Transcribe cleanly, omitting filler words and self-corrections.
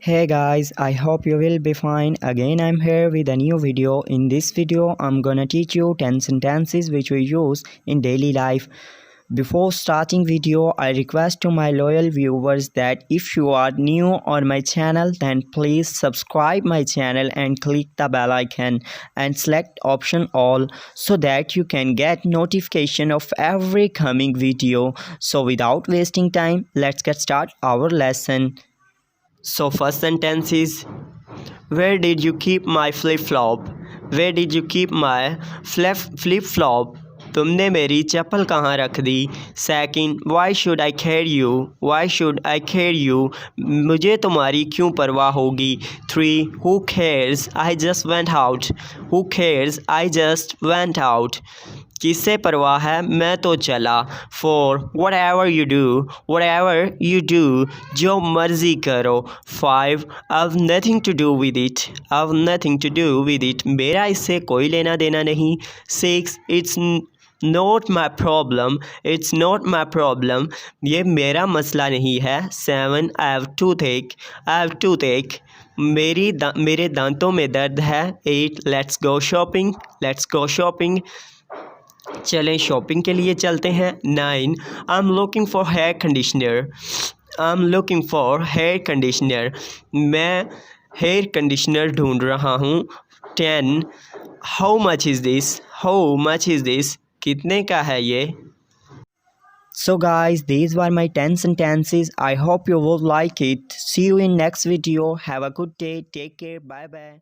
Hey guys, I hope you will be fine. Again, I'm here with a new video. In this video, I'm gonna teach you 10 sentences which we use in daily life. Before starting video, I request to my loyal viewers that if you are new on my channel, then please subscribe my channel and click the bell icon and select option all so that you can get notification of every coming video. So without wasting time, let's get start our lesson. So first sentence is, where did you keep my flip-flop? Where did you keep my flip-flop? तुमने मेरी चप्पल कहाँ रख दी? Second, why should I care you? Why should I care you? मुझे तुम्हारी क्यों परवाह होगी? 3, who cares? I just went out. Who cares? I just went out. किससे परवाह है, मैं तो चला. 4, whatever you do, जो मर्जी करो. 5, I've nothing to do with it. मेरा इससे कोई लेना देना नहीं. 6, it's not my problem. ये मेरा मसला नहीं है. 7, I have toothache. मेरे दांतों में दर्द है. 8, let's go shopping. चलें शॉपिंग के लिए चलते हैं. 9, I'm looking for hair conditioner. मैं हेयर कंडीशनर ढूंढ रहा हूँ. 10, how much is this? कितने का है ये? So guys, these were my 10 sentences. I hope you will like it. See you in next video. Have a good day. Take care. Bye bye.